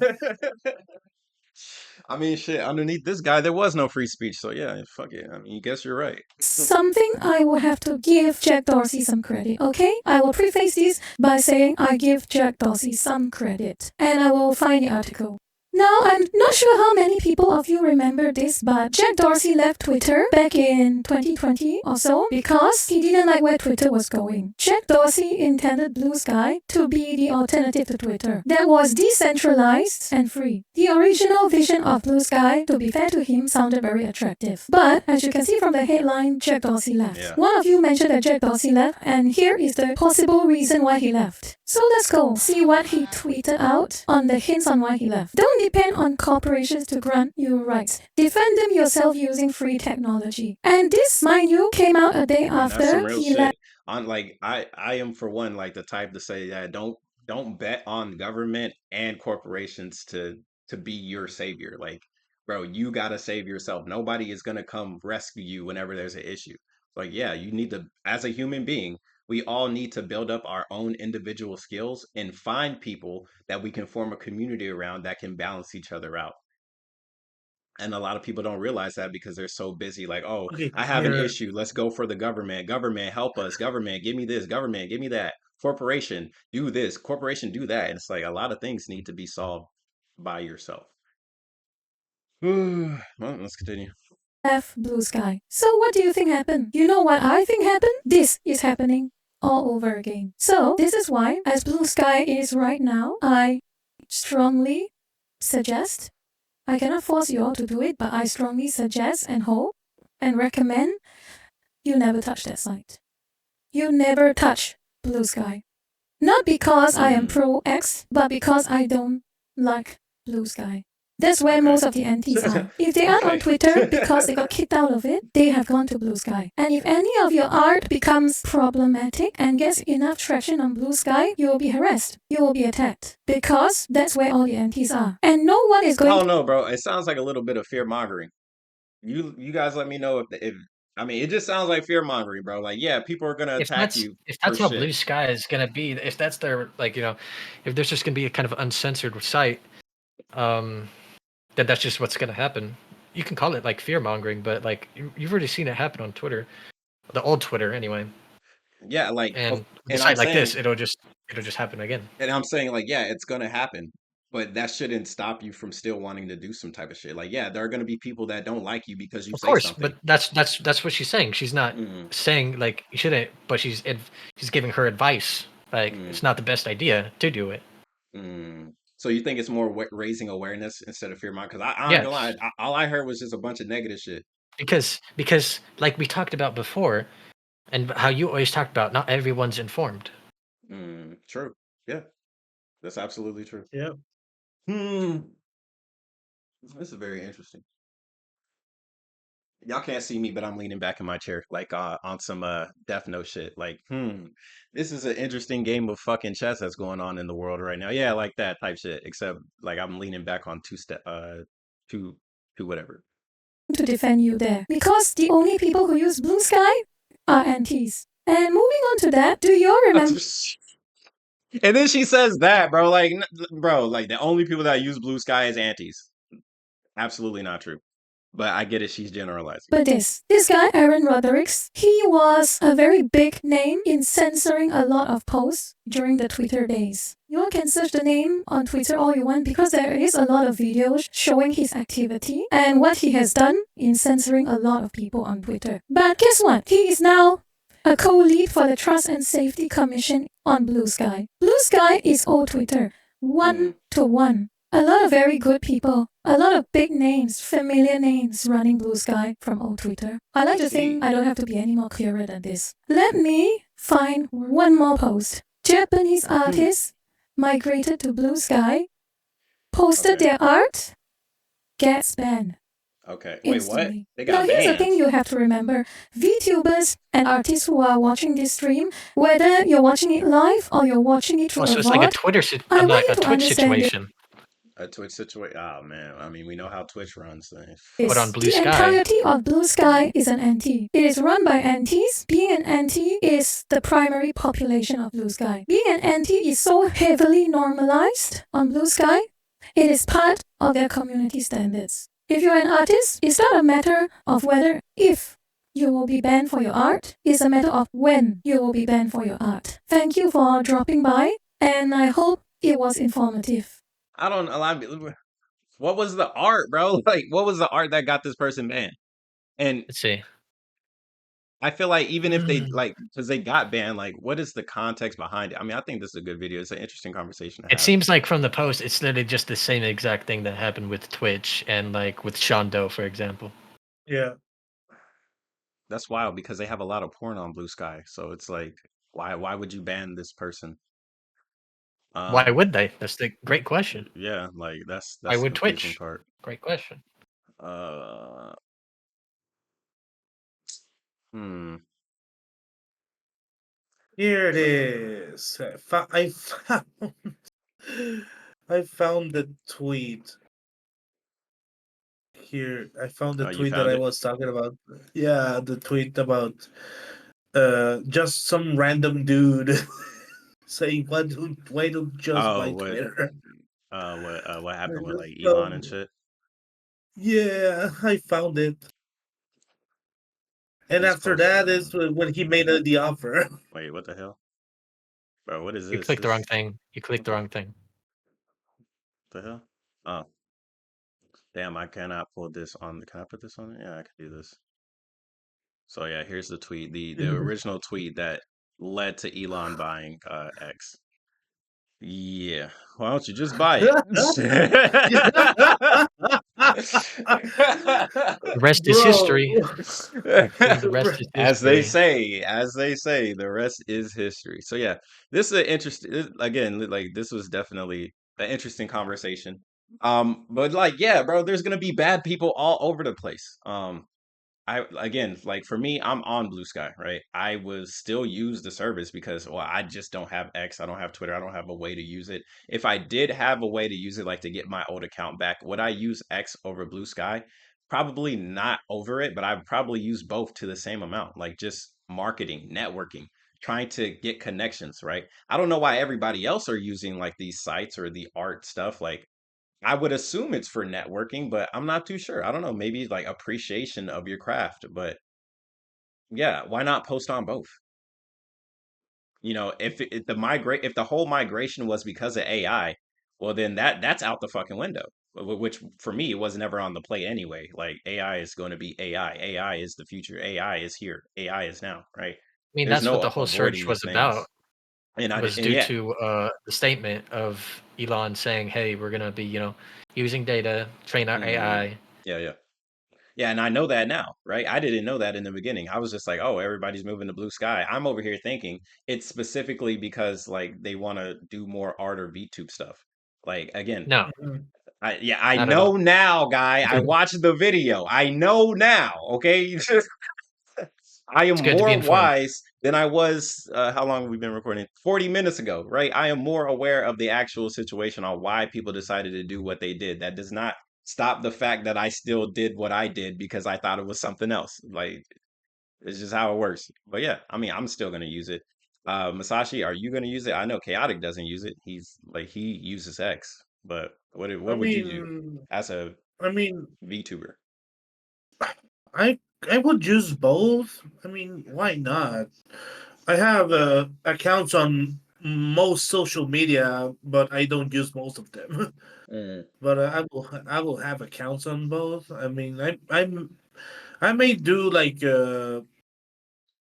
I mean, shit, underneath this guy, there was no free speech. So, yeah, fuck it. I mean, I guess you're right. something I will have to give Jack Dorsey some credit, okay? I will preface this by saying I give Jack Dorsey some credit, and I will find the article. Now, I'm not sure how many people of you remember this, but Jack Dorsey left Twitter back in 2020 or so because he didn't like where Twitter was going. Jack Dorsey intended Blue Sky to be the alternative to Twitter that was decentralized and free. The original vision of Blue Sky, to be fair to him, sounded very attractive. But as you can see from the headline, Jack Dorsey left. Yeah. One of you mentioned that Jack Dorsey left, and here is the possible reason why he left. So let's go see what he tweeted out on the hints on why he left. Don't depend on corporations to grant you rights. Defend them yourself using free technology. And this, mind you, came out a day Man, that's some after real he left. shit. On like I am for one like the type to say that don't bet on government and corporations to be your savior. Like, bro, you gotta save yourself. Nobody is gonna come rescue you whenever there's an issue. Like, yeah, you need to, as a human being, we all need to build up our own individual skills and find people that we can form a community around that can balance each other out. And a lot of people don't realize that because they're so busy, like, oh, Okay, I have an here. issue. Let's go for the government. Government, help us. Government, give me this. Government, give me that. Corporation, do this. Corporation, do that. And it's like a lot of things need to be solved by yourself. Well, let's continue. BlueSky. So what do you think happened? You know what I think happened? This is happening all over again. So this is why, as BlueSky is right now, I strongly suggest, I cannot force you all to do it, but I strongly suggest and hope and recommend you never touch that site. You never touch BlueSky. Not because I am pro X, but because I don't like BlueSky. That's where most of the antis are. If they aren't on Twitter because they got kicked out of it, they have gone to BlueSky. And if any of your art becomes problematic and gets enough traction on BlueSky, you will be harassed. You will be attacked. Because that's where all the antis are. And no one is going I don't know, bro. It sounds like a little bit of fear mongering. You guys let me know if I mean, it just sounds like fear mongering, bro. Like, yeah, people are gonna attack you. If that's for what shit. BlueSky is gonna be, if that's their like, if there's just gonna be a kind of uncensored site, that's just what's gonna happen. You can call it like fear mongering, but like you've already seen it happen on Twitter, the old Twitter anyway. Yeah, like, And a and site like this, it'll just happen again. And I'm saying, like, yeah, it's gonna happen, but that shouldn't stop you from still wanting to do some type of shit. Like, yeah, there are gonna be people that don't like you because you Of say course, something. but that's what she's saying. She's not saying like you shouldn't, but she's giving her advice. Like it's not the best idea to do it. So you think it's more raising awareness instead of fear mongering? Because I ain't gonna lie, all I heard was just a bunch of negative shit. Because like we talked about before, and how you always talked about, not everyone's informed. True. Yeah, that's absolutely true. Yeah. This is very interesting. Y'all can't see me, but I'm leaning back in my chair, like on some Death Note shit. Like, this is an interesting game of fucking chess that's going on in the world right now. Yeah, like that type shit. Except, like, I'm leaning back on two whatever. To defend you there. Because the only people who use BlueSky are antis. And moving on to that, do you all remember? And then she says that, bro. Like, bro, like the only people that use BlueSky is antis. Absolutely not true. But I get it, she's generalizing. But this guy, Aaron Rodriguez, he was a very big name in censoring a lot of posts during the Twitter days. You all can search the name on Twitter all you want because there is a lot of videos showing his activity and what he has done in censoring a lot of people on Twitter. But guess what? He is now a co-lead for the Trust and Safety Commission on BlueSky. BlueSky is all Twitter, 1-to-1. A lot of very good people, a lot of big names, familiar names running BlueSky from old Twitter. I like to think I don't have to be any more clearer than this. Let me find one more post. Japanese artists migrated to BlueSky, posted their art, gets banned. Okay, wait, what? They got now, here's banned. the thing you have to remember. VTubers and artists who are watching this stream, whether you're watching it live or you're watching it through a VOD, it's like a Twitter like a Twitch situation. A Twitch situation. Oh man, I mean, we know how Twitch runs things. But on BlueSky, the entirety of BlueSky is an anti. It is run by antis. Being an anti is the primary population of BlueSky. Being an anti is so heavily normalized on BlueSky, it is part of their community standards. If you're an artist, it's not a matter of whether if you will be banned for your art, it's a matter of when you will be banned for your art. Thank you for dropping by, and I hope it was informative. I don't know. What was the art, bro? Like, what was the art that got this person banned? And let's see. I feel like even if they because they got banned, like, what is the context behind it? I mean, I think this is a good video. It's an interesting conversation to have. It seems like from the post, it's literally just the same exact thing that happened with Twitch and like with Sean Doe, for example. Yeah. That's wild because they have a lot of porn on BlueSky. So it's like, why would you ban this person? Why would they? That's the great question. Yeah, like that's why would the Twitch? Part. Great question. Here it is. I found the tweet. Here, I found the tweet that I was talking about. Yeah, the tweet about just some random dude saying why don't just buy Twitter. What happened with like Elon and shit? Yeah, I found it. And He's after that posting. is when he made the offer. Wait, what the hell, bro? What is You this? clicked the wrong This thing. You clicked what the wrong thing. the hell? Oh, damn! I cannot pull this on. Can I put this on? Yeah, I can do this. So yeah, here's the tweet. The original tweet that led to Elon buying X. Yeah, why don't you just buy it? The rest is Bro. history. The rest is As they history. say, the rest is history. So yeah, this is an interesting. Again, like this was definitely an interesting conversation. But like, yeah, bro, there's gonna be bad people all over the place. I again, like for me, I'm on Blue Sky, right? I will still use the service because, well, I just don't have X, I don't have Twitter, I don't have a way to use it. If I did have a way to use it, like to get my old account back, would I use X over Blue Sky? Probably not over it, but I would probably use both to the same amount, like just marketing, networking, trying to get connections, right? I don't know why everybody else are using like these sites or the art stuff. Like I would assume it's for networking, but I'm not too sure. I don't know, maybe like appreciation of your craft, but yeah, why not post on both? You know, if the whole migration was because of AI, well then that's out the fucking window. Which for me it was never on the plate anyway. Like AI is going to be AI. AI is the future. AI is here. AI is now, right? I mean, There's that's what no the whole avoiding surge these was things. about. And Was and due yeah, to the statement of Elon saying, "Hey, we're gonna be, using data, train our mhm, AI." yeah, yeah. Yeah, and I know that now, right? I didn't know that in the beginning. I was just like, oh, everybody's moving to Blue Sky. I'm over here thinking it's specifically because like they want to do more art or VTube stuff. Like again, No, I not at all. know now, guy. I watched the video. I know now. Okay, I am It's good to be more informed. wise than I was. How long have we been recording? 40 minutes ago, right? I am more aware of the actual situation on why people decided to do what they did. That does not stop the fact that I still did what I did because I thought it was something else. Like it's just how it works. But yeah, I mean, I'm still gonna use it. Masashi, are you gonna use it? I know Chaotic doesn't use it. He uses X. But I what would you do mean, as a I mean, VTuber? I I would use both. I mean, why not? I have accounts on most social media, but I don't use most of them. Mm, But I will have accounts on both. I mean, I may do like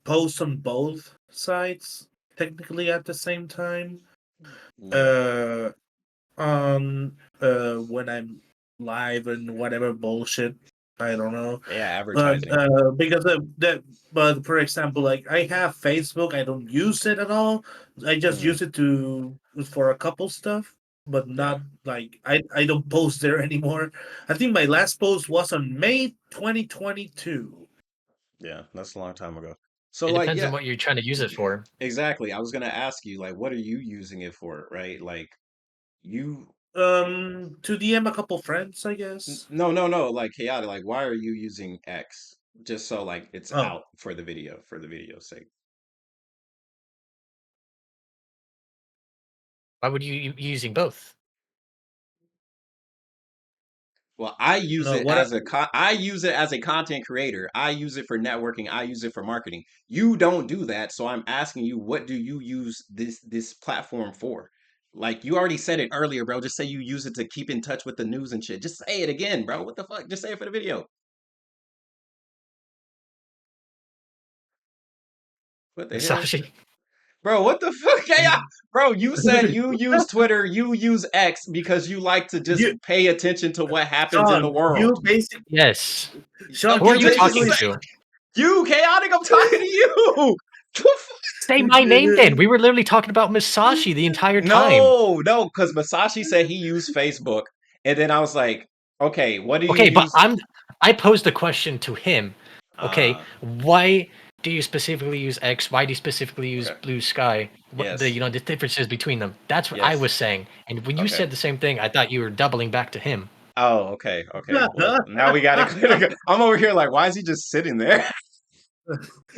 posts on both sites technically at the same time. yeah, Uh, on when I'm live and whatever bullshit. I don't know. yeah, But advertising. because of that, but for example, like I have Facebook, I don't use it at all. I just Mm, use it to for a couple stuff, but yeah. not like I don't post there anymore. I think my last post was on May 2022. Yeah, that's a long time ago. So It like depends on yeah, what you're trying to use it for. exactly. I was gonna ask you like what are you using it for, right? Like you To DM a couple friends, I guess. no, like chaotic, like why are you using X? Just so like it's Oh, out for the video's sake. Why would you using both? Well, I use no, it what? as I use it as a content creator. I use it for networking. I use it for marketing. You don't do that, so I'm asking you, what do you use this platform for? Like you already said it earlier, bro. Just say you use it to keep in touch with the news and shit. Just say it again, bro. What the fuck? Just say it for the video. What the hell? Masashi. Bro, what the fuck? Yeah, bro, you said you use Twitter, you use X because you like to just you, pay attention to what happens in the Sean, world. Yes. Sean, Who are you you Just talking basically say to? you chaotic. I'm talking to you. Say my name then. We were literally talking about Masashi the entire time. No, because Masashi said he used Facebook, and then I was like, okay, what do you Okay, but use? I posed the question to him. Okay, Uh, why do you specifically use X? Why do you specifically use okay, Blue Sky? What the yes, the differences between them? That's what I yes, was saying. And when you okay. said the same thing, I thought you were doubling back to him. Oh, okay. Well, now we got it clear. I'm over here like, why is he just sitting there?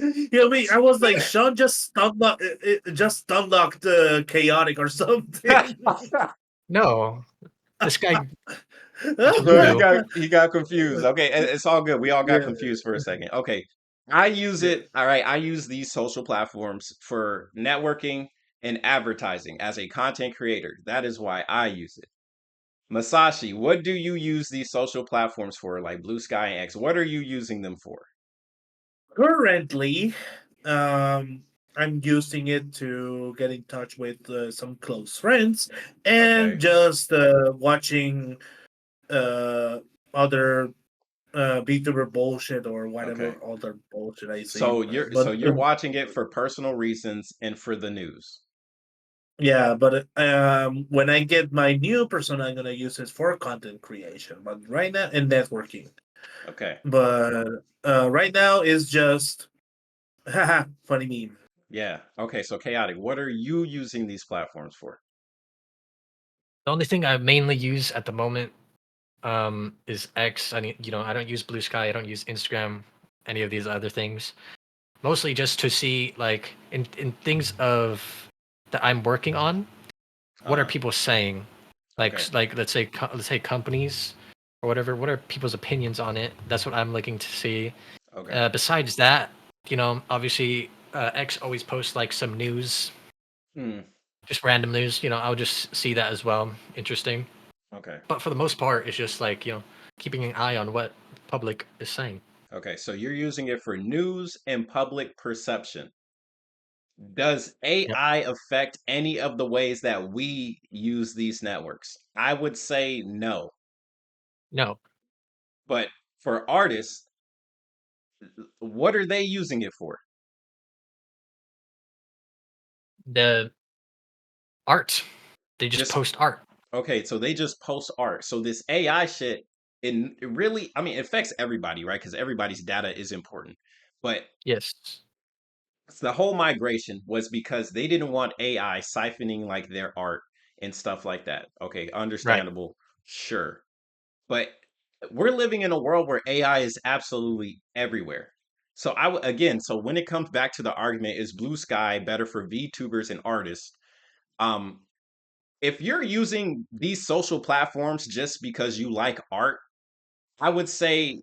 I mean, I was like, Sean just stun locked chaotic or something. No, this guy. until the So blue. he got confused. Okay, it's all good. We all got Yeah. confused for a second. Okay. I use it, all right, I use these social platforms for networking and advertising as a content creator. That is why I use it. Masashi, what do you use these social platforms for, like Blue Sky and X? What are you using them for? Currently, I'm using it to get in touch with some close friends and Okay. just watching uh, other VTuber bullshit or Okay. whatever other bullshit I see. So But you're watching it for personal reasons and for the news. yeah, but when I get my new persona, I'm gonna use it for content creation. But right now, and networking. Okay. But right now is just haha funny meme. Yeah. Okay, so chaotic. What are you using these platforms for? The only thing I mainly use at the moment is X. I don't use Blue Sky. I don't use Instagram. Any of these other things. Mostly just to see like in things of that I'm working on. What are Uh-huh. people saying? Okay. Like let's say companies or whatever. What are people's opinions on it? That's what I'm looking to see. Okay. Besides that, obviously X always posts like some news, Hmm. just random news. I'll just see that as well. Interesting. Okay. But for the most part, it's just like keeping an eye on what the public is saying. Okay, so you're using it for news and public perception. Does Yep. AI affect any of the ways that we use these networks? I would say no. No, But for artists, what are they using it for? the art. They just Just post art. okay, so they just post art. So this AI shit, it really, I mean, it affects everybody, right? Because everybody's data is important. But Yes. the whole migration was because they didn't want AI siphoning like their art and stuff like that. Okay, Right. understandable, sure. But we're living in a world where AI is absolutely everywhere. So again, so when it comes back to the argument, is Blue Sky better for VTubers and artists? Um, if you're using these social platforms just because you like art, I would say,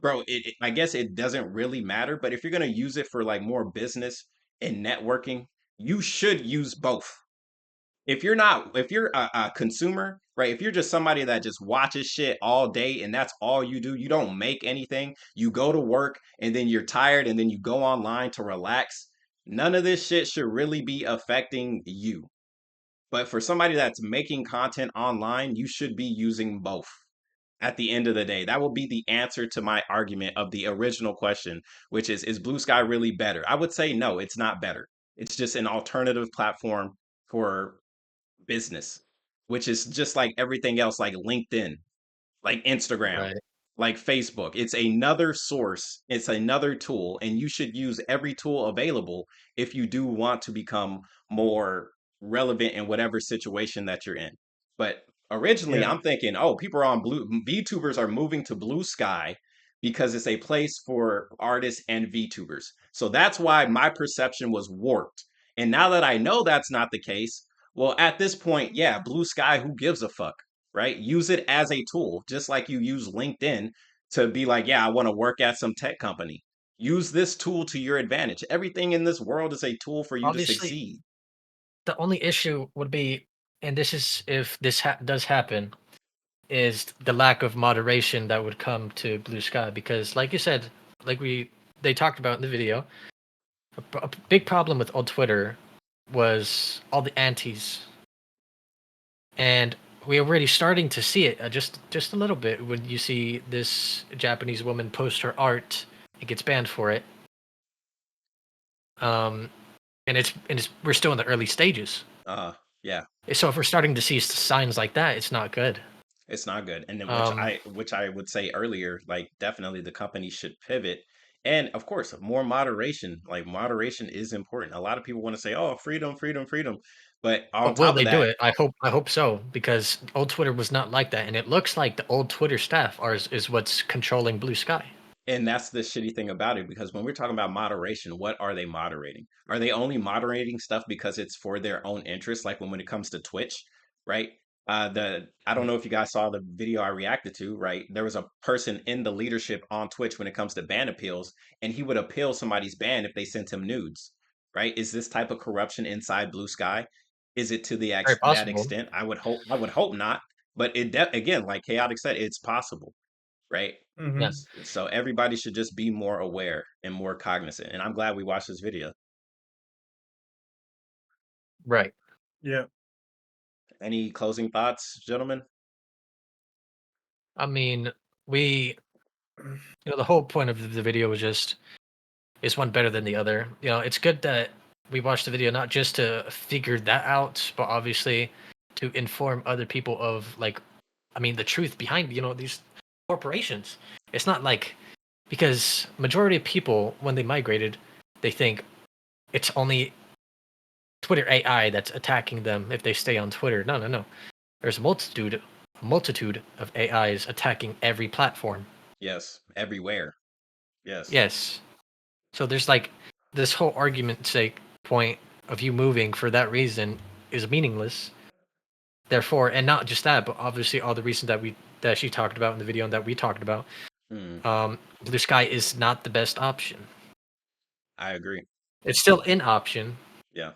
bro, I guess it doesn't really matter. But if you're gonna use it for like more business and networking, you should use both. If you're a consumer, right? If you're just somebody that just watches shit all day and that's all you do, you don't make anything, you go to work and then you're tired and then you go online to relax, none of this shit should really be affecting you. But for somebody that's making content online, you should be using both at the end of the day. That will be the answer to my argument of the original question, which is Blue Sky really better? I would say no, it's not better. It's just an alternative platform for business, which is just like everything else, like LinkedIn, like Instagram, Right. like Facebook. It's another source, it's another tool, and you should use every tool available if you do want to become more relevant in whatever situation that you're in. But originally, Yeah. I'm thinking, oh, people are on Blue, VTubers are moving to Blue Sky because it's a place for artists and VTubers. So that's why my perception was warped. And now that I know that's not the case, well, at this point, yeah, Blue Sky, who gives a fuck? Right? Use it as a tool, just like you use LinkedIn to be like, yeah, I want to work at some tech company. Use this tool to your advantage. Everything in this world is a tool for you to Obviously, succeed. the only issue would be, and this is if this does happen, is the lack of moderation that would come to Blue Sky. Because, like you said, like they talked about in the video, a big problem with old Twitter was all the antis, and we're already starting to see it just a little bit when you see this Japanese woman post her art, it gets banned for it. Um, and it's we're still in the early stages. Yeah, So if we're starting to see signs like that, it's not good. it's not good. And then Um, which I would say earlier, like definitely the company should pivot. And of course, more moderation. Like moderation is important. A lot of people want to say, "Oh, freedom, freedom, freedom." But on but will top of they do that, it? I hope so, because old Twitter was not like that, and it looks like the old Twitter staff is what's controlling Blue Sky. and that's the shitty thing about it, because when we're talking about moderation, what are they moderating? Are they only moderating stuff because it's for their own interest? Like when it comes to Twitch, right? I don't know if you guys saw the video I reacted to, right? There was a person in the leadership on Twitch when it comes to ban appeals, and he would appeal somebody's ban if they sent him nudes, right? Is this type of corruption inside Blue Sky? Is it to the Very that possible. extent? I would hope not, but again, like Chaotic said, it's possible, right? Hmm. Yeah. So everybody should just be more aware and more cognizant. And I'm glad we watched this video. Right. Yeah. Any closing thoughts, gentlemen? I mean, we, the whole point of the video was just, is one better than the other? It's good that we watched the video not just to figure that out, but obviously to inform other people of the truth behind these corporations. It's not like, because majority of people when they migrated, they think it's only Twitter AI that's attacking them if they stay on Twitter. No, no, no. There's a multitude of AIs attacking every platform. Yes, everywhere. Yes. Yes. So there's this whole argument sake point of you moving for that reason is meaningless. Therefore, and not just that, but obviously all the reasons that she talked about in the video and that we talked about, Hmm, Blue Sky is not the best option. I agree. It's still an option, Yeah.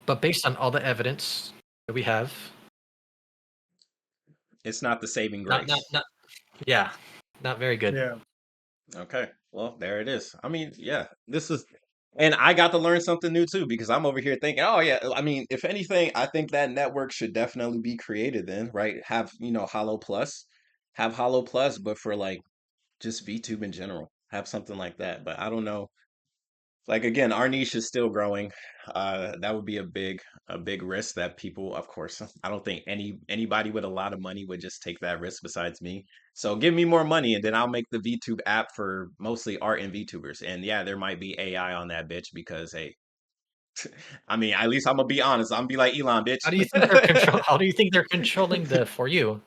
but based on all the evidence that we have, It's not the saving not grace. yeah, not very good. Yeah. Okay. Well, there it is. I mean, yeah, this is, and I got to learn something new too because I'm over here thinking, oh yeah, I mean, if anything, I think that network should definitely be created then, right? Have, Hollow Plus, but for like just VTube in general, have something like that. But I don't know. Like again, our niche is still growing. That would be a big risk that people, of course, I don't think anybody with a lot of money would just take that risk besides me. So give me more money and then I'll make the VTube app for mostly art and VTubers. And yeah, there might be AI on that bitch because hey, I mean, at least I'm gonna be honest. I'm gonna be like Elon, bitch. How do you think they're control? How do you think they're controlling the For You?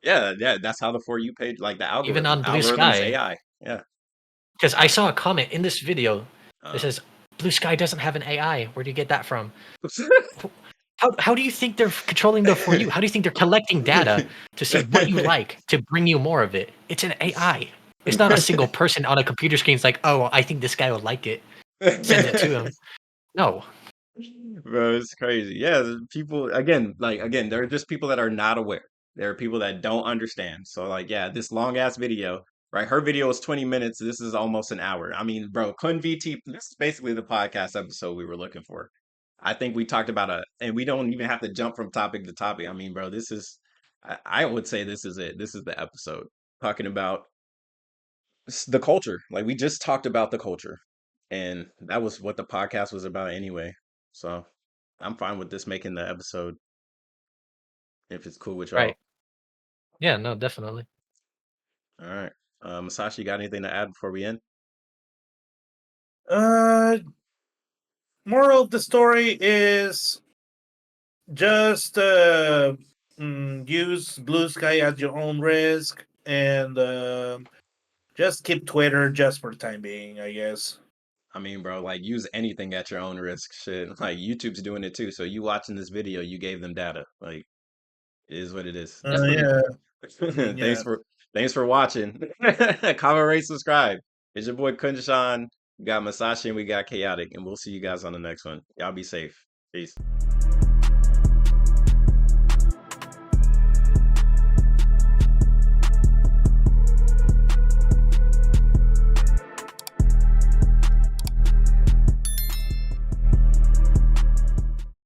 Yeah, yeah, that's how the For You page, like the Even algorithm. on Blue Algorithms Sky, AI. Yeah. because I saw a comment in this video that Uh, says Blue Sky doesn't have an AI. Where do you get that from? How do you think they're controlling the For You? How do you think they're collecting data to see what you like to bring you more of it? It's an AI. It's not a single person on a computer screen. It's like, oh, I think this guy will like it. Send it to him. No. Bro, it's crazy. Yeah, people again, there are just people that are not aware. There are people that don't understand. So like, yeah, this long ass video, right? Her video was 20 minutes. This is almost an hour. I mean, bro, KhunVT, this is basically the podcast episode we were looking for. I think we talked about and we don't even have to jump from topic to topic. I mean, bro, I would say this is it. This is the episode talking about the culture. Like we just talked about the culture, and that was what the podcast was about anyway. So I'm fine with this making the episode if it's cool with y'all. Right. Yeah, no, definitely. All right. Masashi, got anything to add before we end? Uh, Moral of the story is just use Blue Sky at your own risk and just keep Twitter just for the time being, I guess. I mean, bro, like use anything at your own risk. Shit, like YouTube's doing it too. So you watching this video, you gave them data. Like, it is what it is. Yeah. I mean, Thanks yeah. for watching. Comment, rate, subscribe. It's your boy KhunShawn. We got Masashi and we got Chaotic, and we'll see you guys on the next one. Y'all be safe. Peace.